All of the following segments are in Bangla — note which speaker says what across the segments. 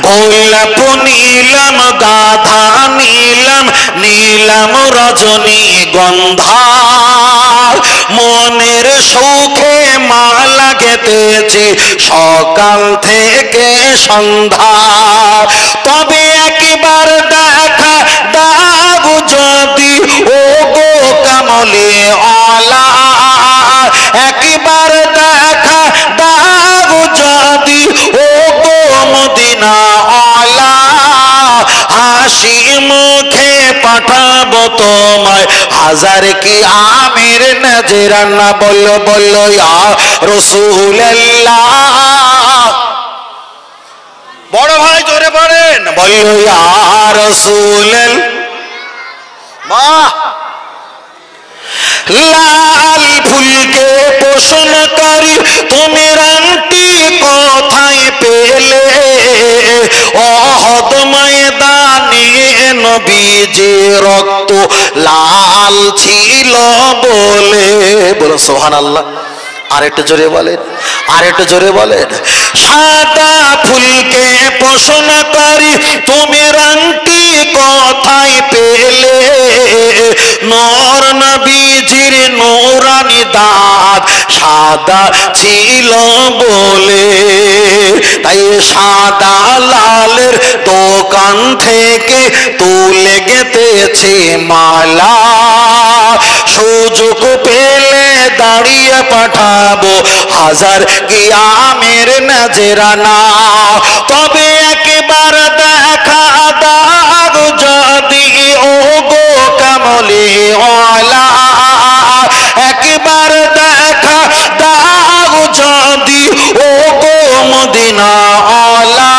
Speaker 1: গোলাপ নিলাম গাধা নিলাম নীলাম রজনীগন্ধা মনের সুখে মালা গেঁথেছি সকাল থেকে সন্ধ্যা তবে একবার দেখা দাও যদি ও গো কামলে আলা একবার দেখা দাও যদি ও গো মদিনা আলা হাসি মুখে পাঠাবো তোমায় হাজার কি আমের নজরানা বলো বলো ইয়া রাসূলুল্লাহ বড় ভাই জোরে পড়েন বলো ইয়া রাসূলুল্লাহ বাহ লাল ফুলকে পোষণ করি তুমি রানটি কোথায় পেলে ওহদ ময়দানে নবীজি রক্ত লাল ছিল বলে বলো সুবহানাল্লাহ আরেকটু জোরে বলেন আরেকটু জোরে বলেন সাদা ফুলকে পোষণ করি তুমি রানটি কোথায় পেলে নূর নবীজির নূরানি দাঁত সাদা ছিল বলে তাই সাদা লালের দোকান থেকে তুলে গেঁথেছি মালা সুযোগ পেলে দাঁড়িয়ে পাঠাবো হাজার কিয়ামের নজরানা তবে একবার দেখা দাও যদি ও গো কামলে আলা একবার দেখা দাও যদি ও গো মদিনা আলা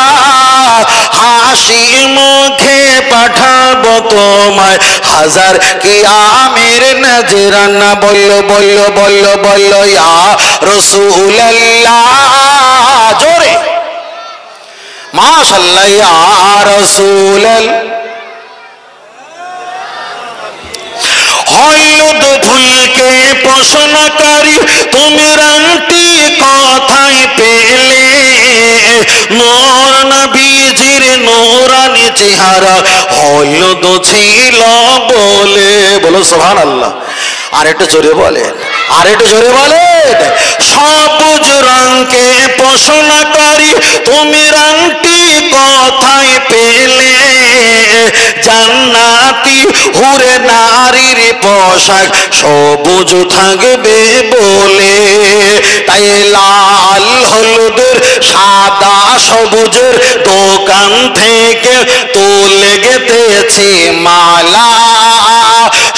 Speaker 1: হাসি মুখে পাঠাবো তোমায় হাজার কিয়ামের নজরানা বলো বলো বলো বলো ইয়া রাসূলুল্লাহ জোরে মাশাআল্লাহ ইয়া রাসূলুল্লাহ হলুদ ফুলকে পোষণ করি তুমি রানটি কোথায় পেলে নূর নবীজির নূরানি চেহারা হলুদ ছিল বলে বলো সুবহানাল্লাহ আরেকটু জোরে বলেন আরেকটু জোরে বলেন সবুজ রঙকে পোষণ করি তুমি রানটি কোথায় পেলে জান্নাতি হুরে নারীর পোশাক সবুজ থাকবে বলে তাই লাল হলুদের সাদা সবুজের দোকান থেকে তুলে গেঁথেছি মালা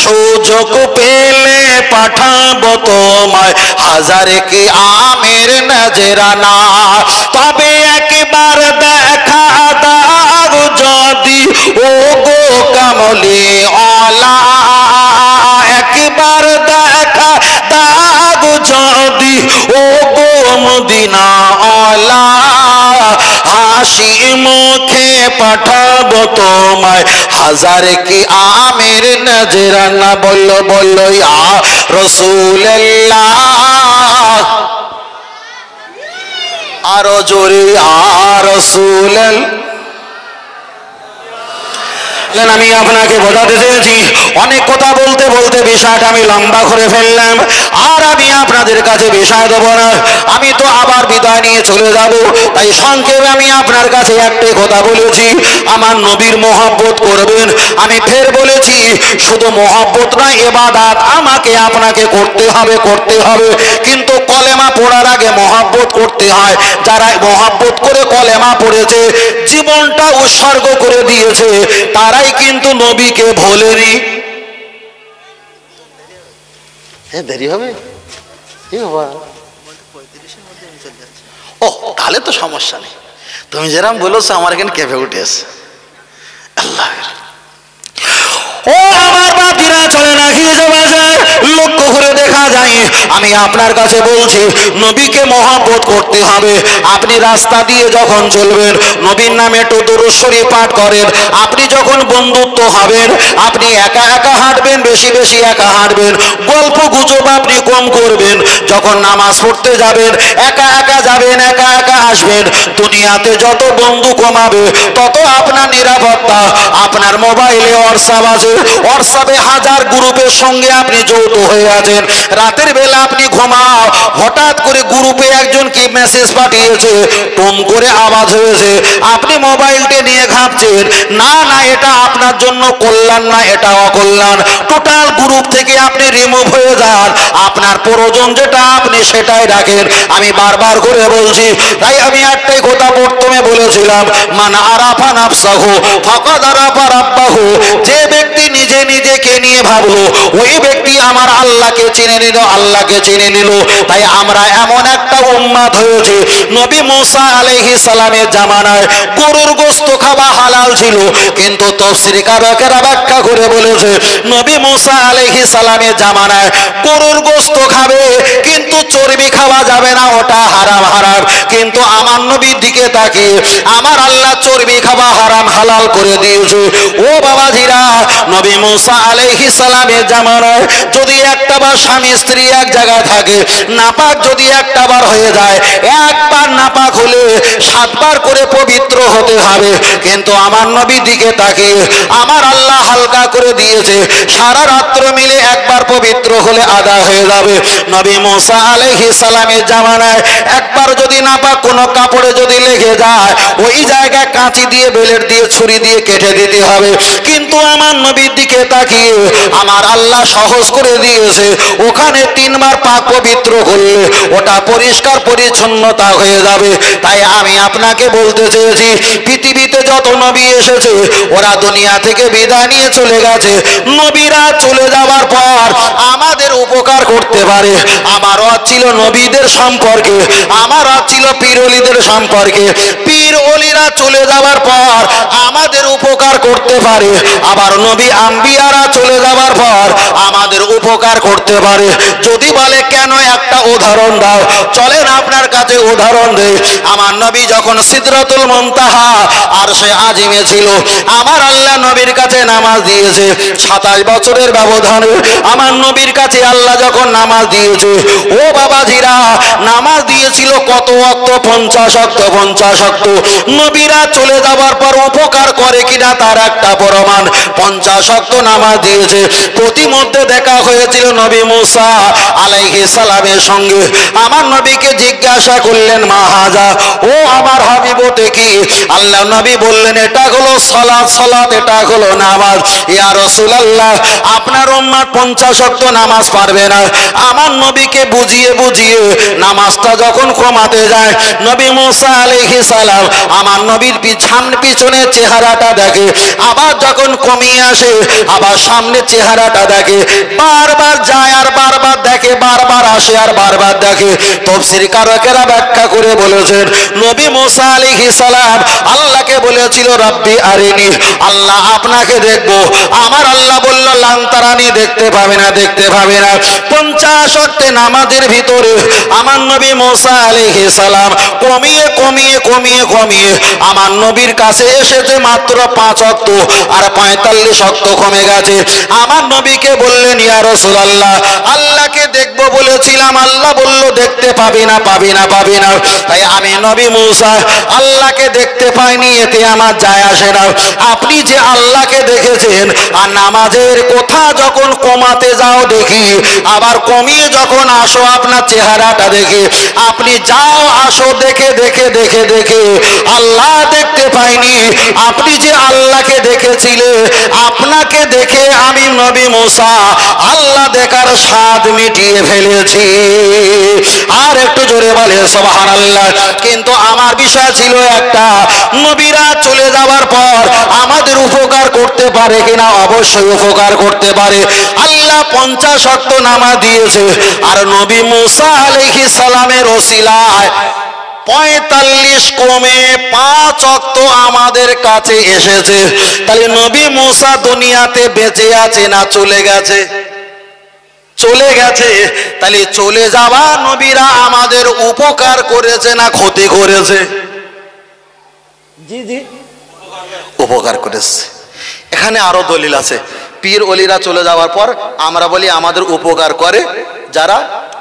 Speaker 1: সুযোগ পেলে পাঠাবো তোমায় হাজার কি আমের নজরানা তবে একবার দেখা দাও যদি ও গো কামলে আলা একবার দেখা দাও যদি ও গো মদিনা আলা হাসি মুখে পাঠাবো তোমায় হাজার কি আমের নজরানা বলো বলো ইয়া রাসূলুল্লাহ আরো জোরে ইয়া রাসূলুল্লাহ আমি আপনাকে বোঝাতে চেয়েছি অনেক কথা বলতে বলতে বিষয়টা আমি লম্বা করে ফেললাম আর আমি আপনাদের কাছে বিষয় দেবো না আমি তো আবার বিদায় নিয়ে চলে যাব তাই সংক্ষেপে আমি আপনার কাছে একটাই কথা বলেছি আমার নবীর মহব্বত করবেন আমি ফের বলেছি শুধু মহব্বত না ইবাদত আমাকে আপনাকে করতে হবে কিন্তু কলেমা পড়ার আগে মহব্বত করতে হয় যারা মহব্বত করে কলেমা পড়েছে জীবনটা উৎসর্গ করে দিয়েছে তারাই কিন্তু নবীকে ভোলেনি দেরি হবে ও তাহলে তো সমস্যা নেই তুমি যেরকম বলেছো আমার এখানে কেঁপে উঠেছে আল্লাহ ও আমার বাপিরা চলে না গিয়ে যাওয়া যায় লক্ষ্য করে দেখা যায়। আমি আপনার কাছে বলছি নবীকে মহব্বত করতে হবে। আপনি রাস্তা দিয়ে যখন চলবেন নবীর নামে একটু দরুদ শরীফ পাঠ করেন। আপনি যখন বন্ধুত্ব হবেন আপনি একা একা হাঁটবেন, বেশি বেশি একা হাঁটবেন, গল্প গুজব আপনি কম করবেন। যখন নামাজ পড়তে যাবেন একা একা যাবেন, একা একা আসবেন। দুনিয়াতে যত বন্ধু কমাবে তত আপনার নিরাপত্তা। আপনার মোবাইলে হোয়াটসঅ্যাপ আছে, হোয়াটসঅ্যাপে হাজার গ্রুপের সঙ্গে আপনি যৌথ হয়ে আছেন। রাতের বেলা আপনি ঘুমাও, হঠাৎ করে গ্রুপে একজন কি মেসেজ পাঠিয়েছে, টুম করে আওয়াজ হয়েছে, আপনি মোবাইলটা নিয়ে ঘাপছেন। না না, এটা আপনার জন্য কল্যাণ না, এটা অকল্যাণ। টোটাল গ্রুপ থেকে আপনি রিমুভ হয়ে যান। আপনার প্রয়োজন যেটা আপনি সেটাই রাখেন। আমি বারবার করে বলছি, তাই আমি একটাই কথা প্রথমে বলেছিলাম, মান আরাফা নাফসাহু ফাকাদ আরাফা রাব্বাহু। যে ব্যক্তি নিজে নিজেকে নিয়ে ভাবলো ওই ব্যক্তি আমার আল্লাহকে চিনে নিল, আল্লাহকে চিনে নিল। তাই আমরা এমন একটা উম্মাত হয়েছে, নবী মুসা আলাইহিস সালামের জামানায় গরুর গোশত খাওয়া হালাল ছিল, কিন্তু তাফসীরে কারকেরা ব্যাখ্যা করে বলেছে নবী মুসা আলাইহিস সালামের জামানায় গরুর গোশত খাবে কিন্তু চর্বি খাওয়া যাবে না, ওটা হারাম হারাম। কিন্তু আমার নবীর দিকে তাকিয়ে আমার আল্লাহ চর্বি খাওয়া হারাম হালাল করে দিয়েছে। ও বাবাজিরা, নবী মুসা আলাইহিস সালামের জামানায় যদি একটা বার স্বামী স্ত্রী এক জায়গায় থাকে, নাপাক যদি একটা বার হয়ে যায়, একবার নাপাক হলে 7 বার করে পবিত্র হতে হবে। কিন্তু আমার নবীর দিকে তাকিয়ে আমার আল্লাহ হালকা করে দিয়েছে, সারা রাত্র মিলে একবার পবিত্র হলে আদা হয়ে যাবে। নবী মুসা আলাইহিস সালামের জামানায় একবার যদি নাপাক কোনো কাপড়ে যদি লেগে যায়, ওই জায়গায় কাঁচি দিয়ে, বেলেট দিয়ে, ছুরি দিয়ে কেটে দিতে হবে। কিন্তু আমার নবীর দিকে তাকিয়ে আমার আল্লাহ সহজ করে দিয়েছে, ওখানে 3 বার পাক পবিত্র করলে ওটা পরিষ্কার পরিচ্ছন্নতা হয়ে যাবে। তাই আমি আপনাকে বলতে চেয়েছি, পৃথিবীতে যত নবী এসেছে ওরা দুনিয়া থেকে বিদায় নিয়ে চলে গেছে। নবীরা চলে যাওয়ার পর আমাদের উপকার করতে পারে। আমার ওয়াজ ছিল নবীদের সম্পর্কে, আমার ওয়াজ ছিল পীর ওলিদের সম্পর্কে। পীর ওলিরা চলে যাওয়ার পর আমাদের উপকার করতে পারে, আবার নবী আম্বিয়ারা চলে যাওয়ার পর আমাদের উপকার করতে পারে। যদি বলে কেন, একটা উদাহরণ দাও, চলেন আপনার কাছে উদাহরণ দেই। আমার নবী যখন সিদরাতুল মুনতাহা আরশে আজিমে ছিল, আমার আল্লাহ নবীর কাছে নামাজ দিয়েছে 27 বছরের ব্যবধানে। আমার নবীর কাছে আল্লাহ যখন নামাজ দিয়েছে, ও বাবাজিরা, নামাজ দিয়েছিল কত ওয়াক্ত? 50 ওয়াক্ত, 50 ওয়াক্ত। নবীরা চলে যাওয়ার পর উপকার করে কিনা তার একটা প্রমাণ, 50 ওয়াক্ত নামাজ দিয়েছে। প্রতিমধ্যে দেখা হয়েছিল নবী মুসা আলাইহিস সালামের সঙ্গে। আমার নবীকে জিজ্ঞাসা করলেন, মা হাজা, ও আমার হাবিব, কি? আল্লাহ নবী বললেন, এটা হলো সালাত, সালাত, এটা হলো নামাজ। ইয়া রাসূলুল্লাহ, আপনার উম্মত 50 ওয়াক্ত নামাজ পারবে না। আমার নবীকে বুঝিয়ে বুঝিয়ে নামাজটা যখন কমাতে যায়, নবী মুসা আলাইহিস সালাম আমার নবীর পিছনে চেহারাটা দেখে, আবার যখন কমিয়ে আসে আবার সামনে চেহারাটা দেখে, বারবার যায় আর বারবার দেখে, বারবার আসে আর বারবার দেখে। তাফসীর কারকেরা ব্যাখ্যা করে বলেছেন, নবী মুসা আলাইহিস সালাম আল্লাহকে বলেছিল, রব্বি আরিনি, আল্লাহ আপনাকে দেখবো। আমার আল্লাহ বলল, লান তারানি, দেখতে পাবে না, দেখতে পাবে না। 50 ওয়াক্ত নামাজের ভিতরে আমার নবী মুসা আলাইহিস সালাম কমিয়ে কমিয়ে কমিয়ে কমিয়ে আমার নবীর কাছে এসেছে মাত্র 5 ওয়াক্ত, আর 45 ওয়াক্ত কমে গেছে। আমার নবীকে বললেন, ইয়া রাসূলুল্লাহ, আল্লাহকে দেখবো বলেছিলাম, আল্লাহ বলল দেখতে পাবি না, পাবি না, পাবি না। তাই আমি নবী মুসা আল্লাহকে দেখতে পাইনি, এতে আমার যায় আসে না। আপনি যে আল্লাহকে দেখেছেন, আর নামাজের কথা যখন কমাতে যাও দেখি, আবার কমিয়ে যখন আসো আপনার চেহারাটা দেখে, আপনি যাও আসো দেখে দেখে দেখে দেখে আল্লাহ দেখতে পাইনি। আপনি যে আল্লাহকে দেখেছিলে, আপনাকে দেখে আমি নবী মুসা আল্লাহ দেখার স্বাদ মিটিয়ে ফেলেছি। আর একটু জোরে বলে সুবহানাল্লাহ। কিন্তু আমার বিষয় ছিল একটা, নবীরা চলে যাওয়ার পর আমাদের উপকার করতে পারে কিনা? অবশ্যই উপকার করতে পারে। আল্লাহ 50 ওয়াক্ত নামাজ দিয়েছে, আর নবী মুসা আলাইহিস সালামের ওসিলায় 45 কমে 5 ওয়াক্ত আমাদের কাছে এসেছে। তাহলে নবী মুসা দুনিয়াতে বেঁচে আছে না চলে গেছে? চলে গেছে। তাহলে চলে যাওয়া নবীরা আমাদের উপকার করেছে না ক্ষতি করেছে? জি জি, উপকার করেছে। এখানে আরো দলিল আছে। পীর ওলিরা চলে যাওয়ার পর আমরা বলি আমাদের উপকার করে, যারা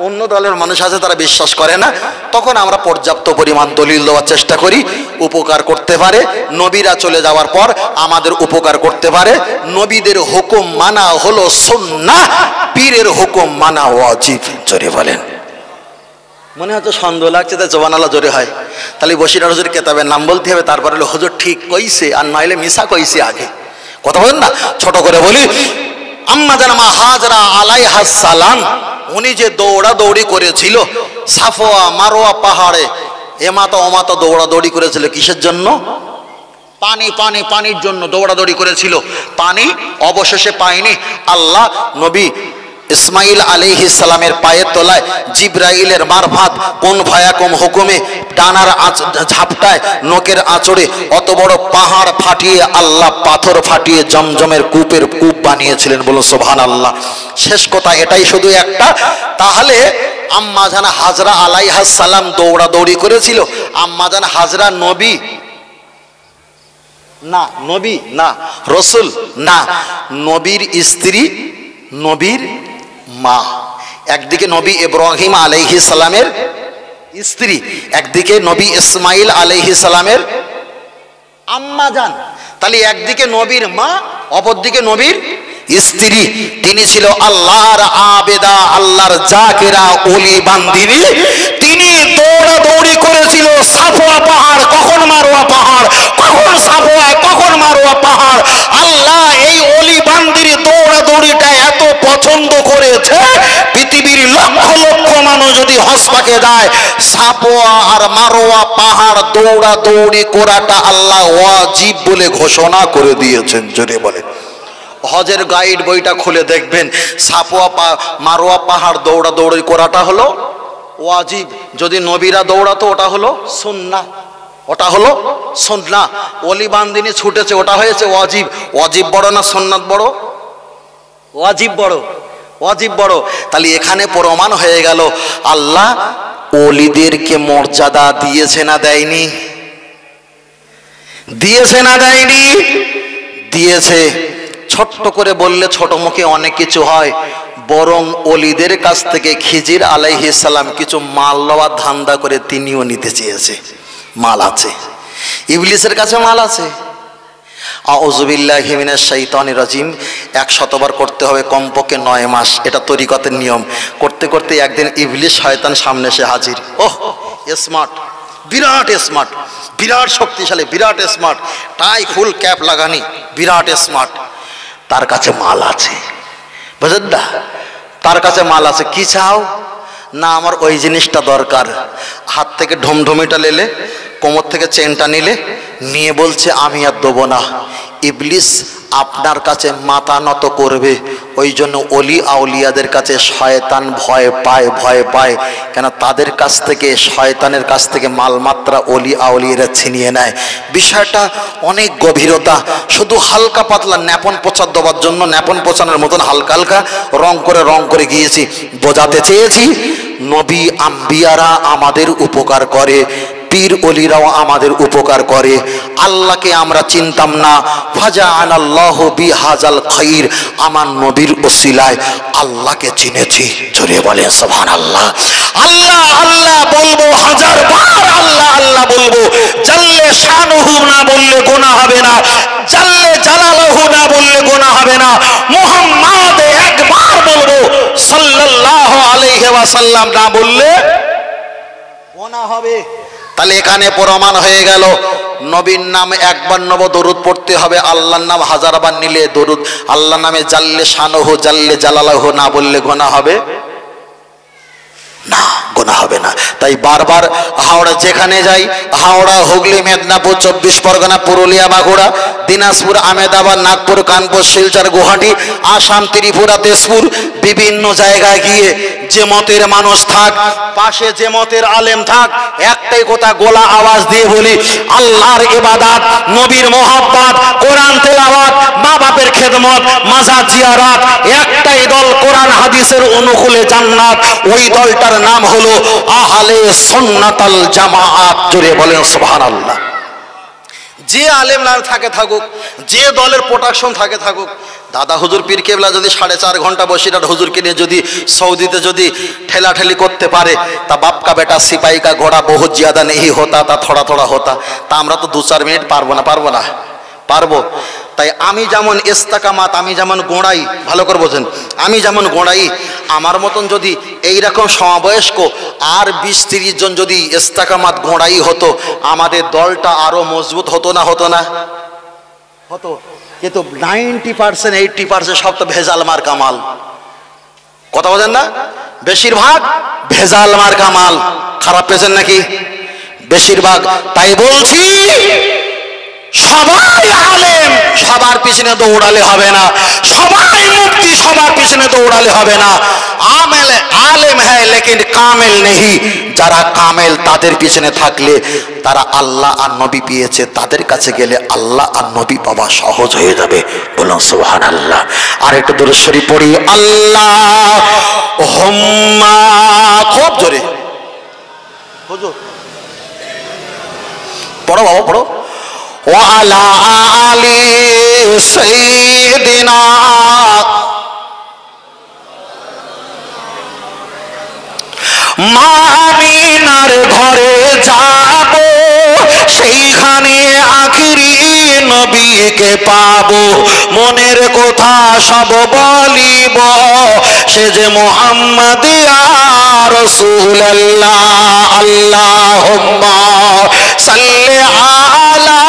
Speaker 1: অন্য দলের মানুষ আছে তারা বিশ্বাস করে না, তখন আমরা পর্যাপ্ত পরিমাণ দলিল দেওয়ার চেষ্টা করি উপকার করতে পারে। নবীরা চলে যাওয়ার পর আমাদের উপকার করতে পারে। নবীদের হুকুম মানা হলো সুন্নাহ, পীরের হুকুম মানা ওয়াজিব। জোরে বলেন। মনে হয়তো সন্দেহ লাগছে, তাই জবানাল্লাহ জোরে হয়। তাহলে বশির হুজুর কেতাবের নাম বলতে হবে, তারপরে হলো হুজুর ঠিক কইছে আর নইলে মিশা কইছে আগে। কথা বলেন না, ছোট করে বলি। আম্মা জানা হাজরা আলাইহা সালাম, উনি যে দৌড়াদৌড়ি করেছিল সাফওয়া মারোয়া পাহাড়ে, এমাতা ওমাতা দৌড়াদৌড়ি করেছিল কিসের জন্য? পানির জন্য দৌড়াদৌড়ি করেছিল। পানি অবশেষে পায়নি। আল্লাহ নবী ইসমাইল আলাইহিস সালামের পায়ের তলায় জিবরাইলের মারফাত কোন ফায়াকুম হুকুমে ডানার ঝাপটায় নখের আঁচড়ে অত বড় পাহাড় ফাটিয়ে আল্লাহ পাথর ফাটিয়ে জমজমের কূপের কূপ বানিয়েছিলেন। বলো সুবহানাল্লাহ। শেষ কথা এটাই শুধু একটা। তাহলে আম্মা জান হাজরা আলাইহাস সালাম দৌড়াদৌড়ি করেছিল। আম্মা জান হাজরা নবী না, নবী না, রসুল না, নবীর স্ত্রী, নবীর মা। একদিকে নবী ইব্রাহিম আলাইহিস সালামের স্ত্রী, একদিকে নবী ইসমাইল আলাইহিস সালামের আম্মা জান। তাহলে একদিকে নবীর মা, অপরদিকে নবীর স্ত্রী। তিনি ছিল আল্লাহর আবেদা, আল্লাহর জাকিরা, ওলি বান্দিনী। তিনি দৌড়াদৌড়ি করেছিল সাফওয়া পাহাড়, কখন মারোয়া পাহাড়, কখন সাফওয়া, কখন মারোয়া পাহাড়। আল্লাহ এই ওলি বান্দির দৌড়াদৌড়িটা এত পছন্দ করেছে, পৃথিবীর লক্ষ লক্ষ মানুষ যদি হজ পাকে যায়, সাফওয়া আর মারোয়া পাহাড় দৌড়াদৌড়ি করাটা আল্লাহ ওয়াজিব বলে ঘোষণা করে দিয়েছেন। জোরে বলে। হজের গাইড বইটা খুলে দেখবেন, সাফওয়া মারোয়া পাহাড় দৌড়াদৌড়ি করাটা হলো ওয়াজিব। যদি নবীরা দৌড়াতো ওটা হলো সুন্নাহ, ওটা হলো সুন্নাহ। ওলি বান্দিনী ছুটেছে, ওটা হয়েছে ওয়াজিব। ওয়াজিব বড় না সুন্নাত বড়? ওয়াজিব বড়, ওয়াজিব বড়। তাহলে এখানে প্রমাণ হয়ে গেল আল্লাহ ওলিদেরকে মর্যাদা দিয়েছে না দেয়নি? দিয়েছে না দেয়নি? দিয়েছে। ছোট্ট করে বললে ছোট মুখে অনেক কিছু হয়, বরং ওলিদের কাছ থেকে খিজির আলাইহিস সালাম কিছু মাল লওয়ার ধান্দা করে তিনিও নিতে চেয়েছে। মাল আছে, ইবলিসের কাছে মাল আছে। আউযু বিল্লাহি মিনাশ শাইতানির রাজিম 100 বার করতে হবে, কমপক্ষে 9 মাস। এটা তরিকতের নিয়ম। করতে করতে একদিন ইবলিস শয়তান সামনে এসে হাজির। ওহ স্মার্ট, বিরাট স্মার্ট, বিরাট শক্তিশালী, বিরাট স্মার্ট, টাই ফুল ক্যাপ লাগানি, বিরাট স্মার্ট। তার কাছে মাল আছে, বুঝলেন না? তার কাছে মাল আছে। কি চাও? না আমার ওই জিনিসটা দরকার। হাত থেকে ঢুমঢুমিটা নিলে, কোমর থেকে চেনটা নিলে, নিয়ে বলছে আমি আর দেবো না। ইবলিস আপনার কাছে মাথা নত করবে। ওই জন্য অলি আউলিয়াদের কাছে শয়তান ভয় পায়, ভয় পায়। কেন? তাদের কাছ থেকে, শয়তানের কাছ থেকে মালমাত্রা অলি আউলিয়ারা ছিনিয়ে নেয়। বিষয়টা অনেক গভীরতা। শুধু হালকা পাতলা ন্যাপন পোচার দেওয়ার জন্য ন্যাপন পোচানোর মতন হালকা হালকা রং করে গিয়েছি। বোঝাতে চেয়েছি নবী আম্বিয়ারা আমাদের উপকার করে, পীর ওলিরাও আমাদের উপকার করে। আল্লাহকে আমরা চিনতাম না, ফাজাআনাল্লাহু বিহাজাল খাইর, আমার নবীর ওসিলায় আল্লাহকে চিনেছি। জোরে বলেন সুবহানাল্লাহ। আল্লাহ আল্লাহ বলবো হাজার বার, আল্লাহ আল্লাহ বলবো। জাল্লে শানুহু না বললে গুনাহ হবে না, জাল্লে জালালুহু না বললে গুনাহ হবে না। মুহাম্মদ একবার বলবো, সাল্লাল্লাহু আলাইহি ওয়াসাল্লাম না বললে গুনাহ হবে। তাহলে এখানে প্রমাণ হয়ে গেল নবীর নাম একবার নব দরুদ পড়তে হবে, আল্লাহর নাম হাজারবার নিলে দরুদ। আল্লাহর নামে জাল্লে শানুহু জাল্লে জালালুহু না বললে গুনাহ হবে না, গুনাহ হবে না। তাই বারবার হাওড়া যেখানে যাই, হাওড়া, হুগলি, মেদিনীপুর, 24 পরগনা, পুরুলিয়া, বাঁকুড়া, দিনাজপুর, আহমেদাবাদ, নাগপুর, কানপুর, শিলচর, গুয়াহাটি, আসাম, ত্রিপুরা, তেজপুর, বিভিন্ন জায়গায় গিয়ে যে মতের মানুষ থাক, পাশে যে মতের আলেম থাক, একটাই কথা গোলা আওয়াজ দিয়ে বলি, আল্লাহর ইবাদত, নবীর মোহাব্বত, কোরআন তেলাওয়াত, মা বাপের খেদমত, মাজার জিয়ারত, একটাই দল কোরআন হাদিসের অনুকূলে জান্নাত। ওই দলটার নাম হলো আহলে সুন্নাতাল জামাআত। জোরে বলেন সুবহানাল্লাহ। যে আলেম না থাকে থাকুক, যে দলের প্রোটেকশন থাকে থাকুক, দাদা হুজুর পীর কেবলা যদি 4.5 ঘন্টা বসিরহাট হুজুরকে নিয়ে যদি সৌদিতে যদি ঠেলাঠেলি করতে পারে, তা বাপকা বেটা সিপাহী কা ঘোড়া বহুত জ্যাদা নেই হতা, তা থোড়া থোড়া হতা। তা আমরা তো 2-4 মিনিট পারবো না, পারবো। তাই আমি যেমন ইস্তেকামাত, আমি যেমন গোড়াই, ভালো করে বোঝেন, আমি যেমন গোড়াই, আমার মতন যদি এইরকম সমবয়স্ক আর 20-30 জন যদি ইস্তেকামাত গোড়াই হতো, আমাদের দলটা আরো মজবুত হতো না? হতো। কিন্তু 90% 80% সব তো ভেজাল মার কামাল। কথা বলেন না? বেশিরভাগ ভেজাল মার কামাল। খারাপ পেয়েছেন নাকি? বেশিরভাগ। তাই বলছি, সবাই আলেম, সবার পিছনে দৌড়ালে হবে না। সবাই মুফতি, সবার পিছনে দৌড়ালে হবে না। আলেম হ্যায় লেকিন কামেল নেহি। যারা কামেল, তাদের পিছনে থাকলে তারা আল্লাহ আর নবী পেয়েছে, তাদের কাছে গেলে আল্লাহ আর নবী পাওয়া সহজ হয়ে যাবে। বলুন সুবহানাল্লাহ। আর একটু দরুদ শরীফ পড়ি, আল্লাহুম্মা, খুব জোরে হুজুর পড়ো বাবা, পড়ো। ওয়ালা আলি সাইয়্যিদিনা, মা আমিনার ঘরে যাব, সেইখানে আখিরি নবীকে পাবো। মনের কথা সব বলিব, সে যে মুহাম্মদ ইয়া রাসূলুল্লাহ। আল্লাহুম্মা সাল্লি আলা,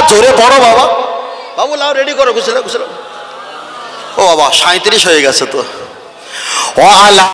Speaker 1: জোরে পড়ো বাবা, বাবু লাও রেডি করো, গুছালো। ও বাবা 37 হয়ে গেছে তো। ওয়ালা